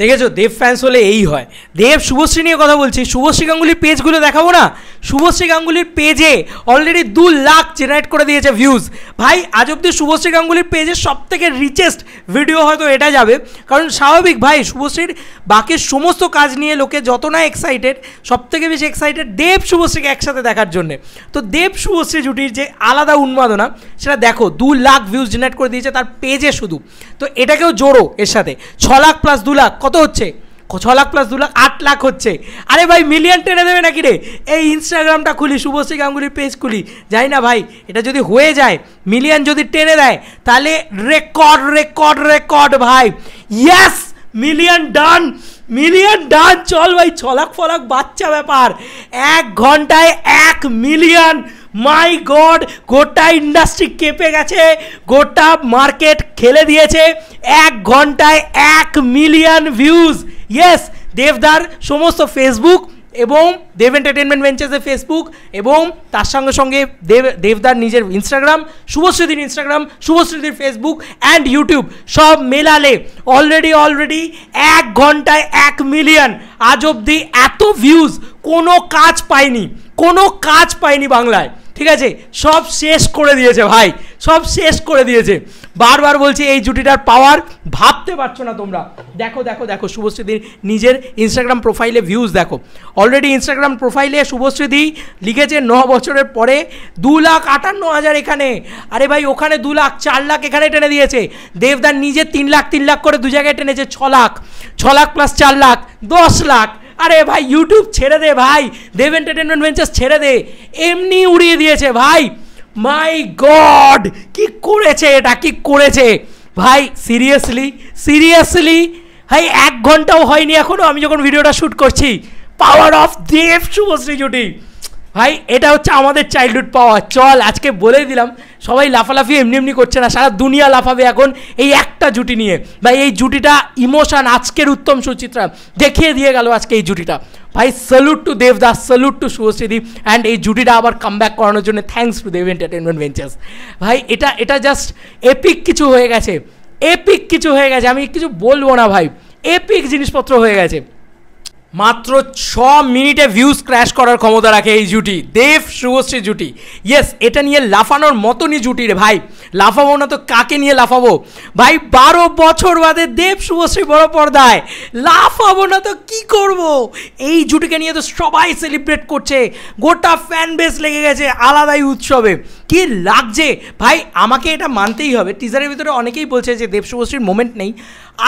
দেখেছো দেব ফ্যান্স হলে এই হয়। দেব শুভশ্রী নিয়ে কথা বলছি, শুভশ্রী গাঙ্গুলির পেজগুলো দেখাবো না? শুভশ্রী গাঙ্গুলির পেজে অলরেডি 2 লাখ জেনারেট করে দিয়েছে ভিউজ। ভাই আজ অব্দি শুভশ্রী গাঙ্গুলির পেজের সব থেকে রিচেস্ট ভিডিও হয়তো এটা যাবে, কারণ স্বাভাবিক ভাই শুভশ্রীর বাকি সমস্ত কাজ নিয়ে লোকে যত না এক্সাইটেড, সব থেকে বেশি এক্সাইটেড দেব শুভশ্রীকে একসাথে দেখার জন্যে। তো দেব শুভশ্রী জুটির যে আলাদা উন্মাদনা সেটা দেখো, 2 লাখ ভিউজ জেনারেট করে দিয়েছে তার পেজে শুধু। তো এটাকেও জোড়ো এর সাথে, 6 লাখ প্লাস 2 লাখ কত হচ্ছে? 6 লাখ প্লাস 2 লাখ 8 লাখ হচ্ছে। আরে ভাই মিলিয়ন টেনে দেবে নাকি রে? এই ইনস্টাগ্রামটা খুলি, শুভশ্রী গাঙ্গুলির পেজ খুলি, যাই না ভাই এটা যদি হয়ে যায়, মিলিয়ন যদি টেনে দেয়, তাহলে রেকর্ড রেকর্ড রেকর্ড ভাই। ইয়েস, মিলিয়ন ডান, মিলিয়ন ডান। চল ভাই, 6 লাখ ফলাখ বাচ্চা ব্যাপার, 1 ঘন্টায় 1 মিলিয়ন। মাই গড, গোটা ইন্ডাস্ট্রি কেঁপে গেছে, গোটা মার্কেট খেলে দিয়েছে। 1 ঘন্টায় 1 মিলিয়ন ভিউজ। ইয়েস, দেবদার সমস্ত ফেসবুক এবং দেব এন্টারটেনমেন্ট ভেঞ্চার্সের ফেসবুক এবং তার সঙ্গে সঙ্গে দেবদার নিজের ইনস্টাগ্রাম, শুভশ্রীদির ইনস্টাগ্রাম, শুভশ্রীদির ফেসবুক অ্যান্ড ইউটিউব সব মেলালে অলরেডি 1 ঘন্টায় 1 মিলিয়ন। আজ অবধি এত ভিউজ কোনো কাজ পায়নি, কোনো কাজ পায়নি বাংলায়, ঠিক আছে? সব শেষ করে দিয়েছে ভাই, সব শেষ করে দিয়েছে। বারবার বলছি এই জুটিটার পাওয়ার ভাবতে পারছো না তোমরা। দেখো দেখো দেখো, শুভশ্রীদির নিজের ইনস্টাগ্রাম প্রোফাইলে ভিউজ দেখো। অলরেডি ইনস্টাগ্রাম প্রোফাইলে শুভশ্রীদি লিখেছে 9 বছরের পরে 2,58,000 এখানে। আরে ভাই ওখানে 2 লাখ, 4 লাখ এখানে টেনে দিয়েছে। দেবদার নিজে 3 লাখ করে 2 জায়গায় টেনেছে 6 লাখ, 6 লাখ প্লাস 4 লাখ 10 লাখ। আরে ভাই ইউটিউব ছেড়ে দে ভাই, দেব এন্টারটেনমেন্ট ভেঞ্চার্স ছেড়ে দে, এমনি উড়িয়ে দিয়েছে ভাই। মাই গড, কি করেছে এটা, কি করেছে ভাই? সিরিয়াসলি সিরিয়াসলি ভাই 1 ঘন্টাও হয়নি এখনো আমি যখন ভিডিওটা শ্যুট করছি। পাওয়ার অফ দেব শুভশ্রী জুটি ভাই, এটা হচ্ছে আমাদের চাইল্ডহুড পাওয়ার। চল আজকে বলেই দিলাম, সবাই লাফালাফি এমনি এমনি করছে না, সারা দুনিয়া লাফাবে এখন এই একটা জুটি নিয়ে। ভাই এই জুটিটা ইমোশন, আজকের উত্তম সুচিত্রা দেখিয়ে দিয়ে গেল আজকে এই জুটিটা। ভাই salute to Devdas, salute to শুভশ্রীদি, অ্যান্ড এই জুটিটা আবার কামব্যাক করানোর জন্য thanks to Dev entertainment Ventures. ভাই এটা জাস্ট এপিক কিছু হয়ে গেছে, এপিক কিছু হয়ে গেছে, আমি কিছু বলবো না ভাই, এপিক জিনিসপত্র হয়ে গেছে। মাত্র 6 মিনিটে ভিউজ ক্র্যাশ করার ক্ষমতা রাখে এই জুটি, দেব শুভশ্রী জুটি। ইয়েস, এটা নিয়ে লাফানোর মতনই জুটি রে ভাই। লাফাবো না তো কাকে নিয়ে লাফাবো ভাই? 12 বছর বাদে দেব শুভশ্রী বড় পর্দায়, লাফাবো না তো কি করব? এই জুটিকে নিয়ে তো সবাই সেলিব্রেট করছে, গোটা ফ্যান বেস লেগে গেছে আলাদাই উৎসবে। কি লাগছে ভাই, আমাকে এটা মানতেই হবে। টিজারের ভিতরে অনেকেই বলছে যে দেব শুভশ্রীর মোমেন্ট নেই,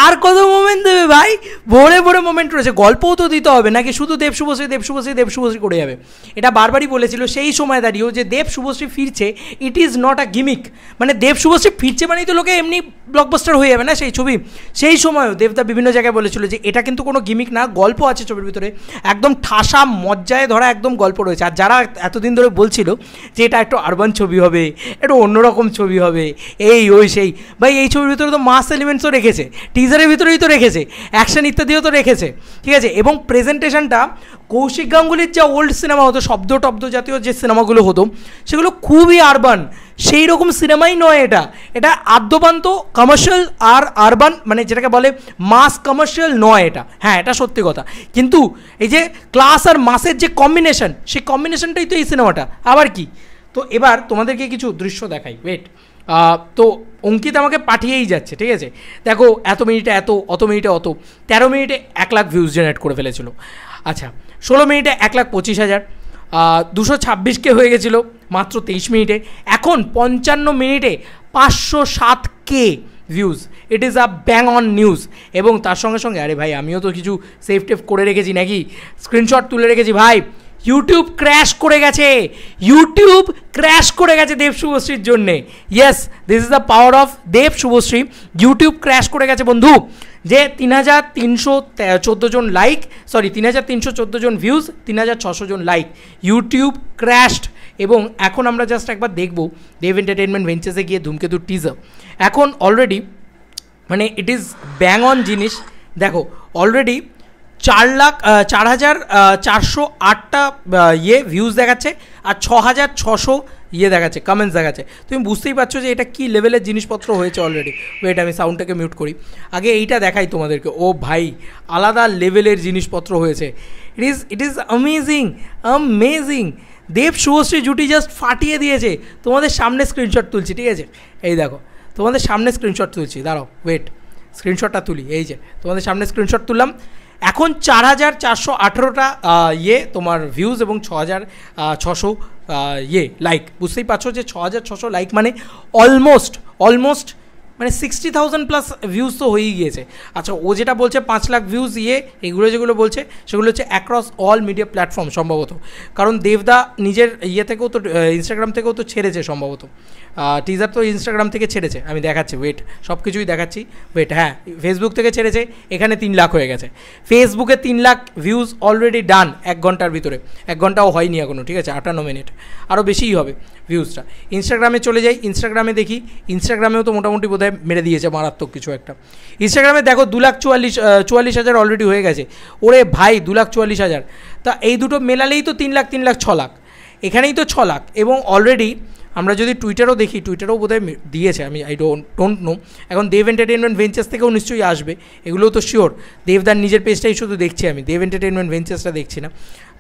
আর কত মোমেন্ট দেবে ভাই? ভরে ভরে মোমেন্ট রয়েছে, গল্পও তো দিতে হবে নাকি শুধু দেব শুভশ্রী দেব শুভশ্রী দেব শুভশ্রী করে যাবে? এটা বারবারই বলেছিল সেই সময় দাঁড়িয়েও যে দেব শুভশ্রী ফিরছে, it is not a gimmick. মানে দেব শুভশ্রী ফিরছে মানেই তো লোকে এমনি ব্লকবাস্টার হয়ে যাবে না সেই ছবি। সেই সময়ও দেবদা বিভিন্ন জায়গায় বলেছিল যে এটা কিন্তু কোনো গিমিক না, গল্প আছে ছবির ভিতরে, একদম ঠাসা মজ্জায় ধরা একদম গল্প রয়েছে। আর যারা এতদিন ধরে বলছিল যে এটা একটু আরবান ছবি হবে, একটু অন্যরকম ছবি হবে, এই ওই সেই, ভাই এই ছবির ভিতরে তো মাস এলিমেন্টসও রেখেছে, টিজারের ভিতরেই তো রেখেছে, অ্যাকশন ইত্যাদিও তো রেখেছে, ঠিক আছে? এবং প্রেজেন্টেশনটা কৌশিক গাঙ্গুলির যা ওল্ড সিনেমা হতো, শব্দ টব্দ জাতীয় যে সিনেমাগুলো হতো সেগুলো খুবই আরবান, সেই রকম সিনেমাই নয় এটা। এটা আদ্যপান্ত কমার্শিয়াল আর আরবান, মানে যেটাকে বলে মাস কমার্শিয়াল নয় এটা। হ্যাঁ, এটা সত্যি কথা, কিন্তু এই যে ক্লাস আর মাসের যে কম্বিনেশন, সেই কম্বিনেশনটাই তো এই সিনেমাটা। আবার কি, তো এবার তোমাদেরকে কিছু দৃশ্য দেখাই, ওয়েট। তো অঙ্কিত আমাকে পাঠিয়েই যাচ্ছে, ঠিক আছে? দেখো এত মিনিটে এত, অত মিনিটে অত, 13 মিনিটে 1 লাখ ভিউজ জেনারেট করে ফেলেছিল। আচ্ছা, 16 মিনিটে 1,25,000, 226K হয়ে গেছিলো মাত্র 23 মিনিটে। এখন 55 মিনিটে 507K views. It is a bang on news. এবং তার সঙ্গে সঙ্গে আরে ভাই আমিও তো কিছু সেভ টেভ করে রেখেছি নাকি, স্ক্রিনশট তুলে রেখেছি ভাই। ইউটিউব ক্র্যাশ করে গেছে, ইউটিউব ক্র্যাশ করে গেছে দেব শুভশ্রীর জন্যে। Yes, this is the power of Dev Subhashree. YouTube crash করে গেছে বন্ধু, যে 3,314 জন লাইক, সরি 3,314 জন ভিউজ, 3,600 জন লাইক, ইউটিউব ক্র্যাশড। এবং এখন আমরা জাস্ট একবার দেখব দেব এন্টারটেনমেন্ট ভেঞ্চার্সে গিয়ে ধূমকেতুর টিজার। এখন অলরেডি মানে ইট ইজ ব্যাং অন জিনিস। দেখো অলরেডি 4,04,408টা ভিউজ দেখাচ্ছে, আর 6,600 ইয়ে দেখাচ্ছে, কমেন্টস দেখাচ্ছে। তুমি বুঝতেই পারছো যে এটা কী লেভেলের জিনিসপত্র হয়েছে অলরেডি। ওয়েট আমি সাউন্ডটাকে মিউট করি, আগে এইটা দেখাই তোমাদেরকে। ও ভাই আলাদা লেভেলের জিনিসপত্র হয়েছে। It is amazing. Dev Subhashree জুটি জাস্ট ফাটিয়ে দিয়েছে। তোমাদের সামনে স্ক্রিনশট তুলছি, ঠিক আছে? এই দেখো তোমাদের সামনে স্ক্রিনশট তুলছি, দাঁড়াও ওয়েট স্ক্রিনশটটা তুলি। এই যে তোমাদের সামনে স্ক্রিনশট তুললাম। এখন 4418টা ইয়ে তোমার ভিউজ এবং 6600 ইয়ে লাইক। বুঝতেই পারছো যে 6600 লাইক মানে অলমোস্ট মানে 60,000+ ভিউজ তো হয়েই গিয়েছে। আচ্ছা ও যেটা বলছে 5 লাখ ভিউজ ইয়ে, এগুলো যেগুলো বলছে সেগুলো হচ্ছে অ্যাক্রস অল মিডিয়া প্ল্যাটফর্ম সম্ভবত, কারণ দেবদা নিজের ইয়ে থেকেও তো ইনস্টাগ্রাম থেকেও তো ছেড়েছে সম্ভবত, টিজার তো ইনস্টাগ্রাম থেকে ছেড়েছে। আমি দেখাচ্ছি ওয়েট, সব কিছুই দেখাচ্ছি ওয়েট। হ্যাঁ ফেসবুক থেকে ছেড়েছে, এখানে 3 লাখ হয়ে গেছে। ফেসবুকে 3 লাখ ভিউজ অলরেডি ডান 1 ঘন্টার ভিতরে, 1 ঘন্টাও হয়নি এখনও, ঠিক আছে? 58 মিনিট, আরও বেশিই হবে ভিউজটা। ইনস্টাগ্রামে চলে যাই, ইনস্টাগ্রামে দেখি, ইনস্টাগ্রামেও তো মোটামুটি বোধহয় মেরে দিয়েছে মারাত্মক কিছু একটা। ইনস্টাগ্রামে দেখো 2,44,000 অলরেডি হয়ে গেছে। ওরে ভাই 2,44,000, তা এই দুটো মেলালেই তো 3 লাখ 6 লাখ, এখানেই তো 6 লাখ। এবং অলরেডি আমরা যদি টুইটারও দেখি, টুইটারও বোধহয় দিয়েছে, আমি আই ডোন্ট নো। এখন দেব এন্টারটেনমেন্ট ভেঞ্চার্স থেকেও নিশ্চয়ই আসবে, এগুলোও তো শিওর। দেবদার নিজের পেজটাই শুধু দেখছি আমি, দেব এন্টারটেনমেন্ট ভেঞ্চার্সটা দেখছি না।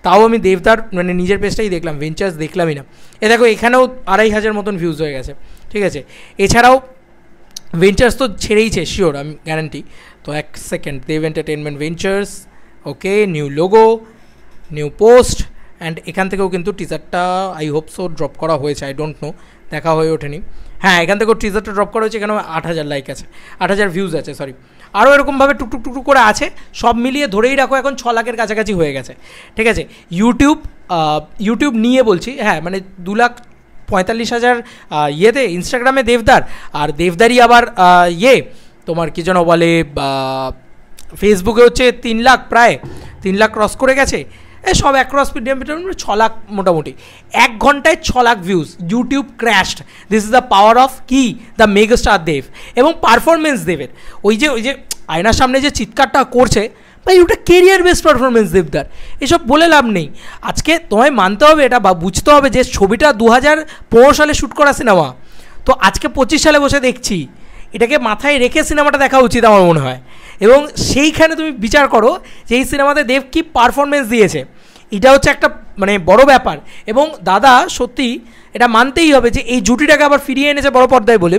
তাও আমি দেবদার মানে নিজের পেজটাই দেখলাম, ভেঞ্চার্স দেখলামই না। এ দেখো এখানেও 2,500 মতন ভিউজ হয়ে গেছে, ঠিক আছে? এছাড়াও ভেঞ্চার্স তো ছেড়েইছে শিওর, আমি গ্যারান্টি। তো 1 second, Dev entertainment ventures, okay, new logo, new post, and এখান থেকেও কিন্তু টিজারটা আই হোপ সো ড্রপ করা হয়েছে, আই ডোন্ট নো, দেখা হয়ে ওঠেনি। হ্যাঁ এখান থেকেও টিজারটা ড্রপ করা হয়েছে, এখানেও 8,000 লাইক আছে, 8,000 ভিউজ আছে, সরি। আরও এরকমভাবে টুকটুক করে আছে, সব মিলিয়ে ধরেই রাখো এখন 6 লাখের কাছাকাছি হয়ে গেছে, ঠিক আছে? ইউটিউব নিয়ে বলছি, হ্যাঁ মানে 2,45,000 ইয়েতে ইনস্টাগ্রামে দেবদার, আর দেবদারই আবার ইয়ে তোমার কী যেন বলে ফেসবুকে হচ্ছে 3 লাখ, প্রায় 3 লাখ ক্রস করে গেছে। সব অ্যাক্রস মিডিয়াম 6 লাখ মোটামুটি, 1 ঘন্টায় 6 lakh views. YouTube crashed. This is the power of কি দ্য মেগাস্টার দেব এবং পারফরমেন্স দেবের। ওই যে আয়নার সামনে যে চিৎকারটা করছে, ভাই ওটা কেরিয়ার বেস্ট পারফরমেন্স দেবদার, এসব বলে লাভ নেই। আজকে তোমায় মানতে হবে এটা বা বুঝতে হবে যে ছবিটা 2015 সালে শ্যুট করা সিনেমা, তো আজকে 25 সালে বসে দেখছি, এটাকে মাথায় রেখে সিনেমাটা দেখা উচিত আমার মনে হয়। এবং সেইখানে তুমি বিচার করো যে এই সিনেমাতে দেব কি পারফরমেন্স দিয়েছে, এটা হচ্ছে একটা মানে বড় ব্যাপার। এবং দাদা সত্যি এটা মানতেই হবে যে এই জুটিটাকে আবার ফিরিয়ে এনেছে বড় পর্দায় বলে।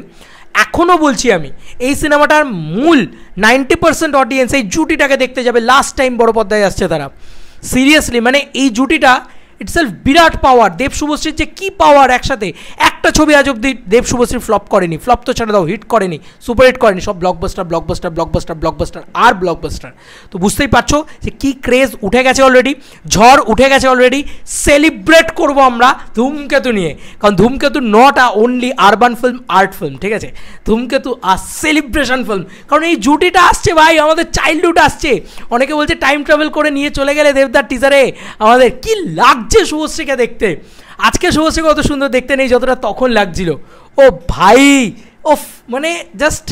এখনও বলছি আমি, এই সিনেমাটার মূল 90% অডিয়েন্স এই জুটিটাকে দেখতে যাবে, লাস্ট টাইম বড় পর্দায় আসছে তারা। সিরিয়াসলি মানে এই জুটিটা ইটসেলফ বিরাট পাওয়ার। দেব শুভশ্রীর যে কী পাওয়ার একসাথে, একটা ছবি আজ অব্দি দেব শুভশ্রী ফ্লপ করেনি, ফ্লপ তো ছেড়ে দাও, হিট করেনি, সুপার হিট করেনি, সব ব্লকবাস্টার। আর ব্লকবাস্টার। তো বুঝতেই পারছো যে কী ক্রেজ উঠে গেছে অলরেডি, ঝড় উঠে গেছে অলরেডি। সেলিব্রেট করবো আমরা ধূমকেতু নিয়ে, কারণ ধূমকেতু not only urban film, art film, ঠিক আছে? ধূমকেতু আর সেলিব্রেশন ফিল্ম, কারণ এই জুটিটা আসছে ভাই, আমাদের চাইল্ডহুড আসছে। অনেকে বলছে টাইম ট্রাভেল করে নিয়ে চলে গেলে দেবদার টিজারে, আমাদের কি লাগছে শুভশ্রীকে দেখতে। আজকে শুভশ্রীকে অত সুন্দর দেখতে নেই যতটা তখন লাগছিল। ও ভাই ওফ, মানে জাস্ট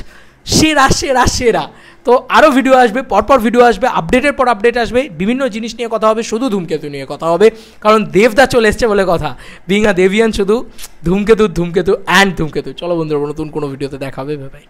সেরা। তো আরও ভিডিও আসবে, পরপর ভিডিও আসবে, আপডেটের পর আপডেট আসবে, বিভিন্ন জিনিস নিয়ে কথা হবে, শুধু ধূমকেতু নিয়ে কথা হবে, কারণ দেবদা চলে এসছে বলে কথা। বিং আ দেবিয়ান, শুধু ধূমকেতু অ্যান্ড ধূমকেতু। চলো বন্ধুরা, নতুন কোনো ভিডিওতে দেখা হবে, ভাই।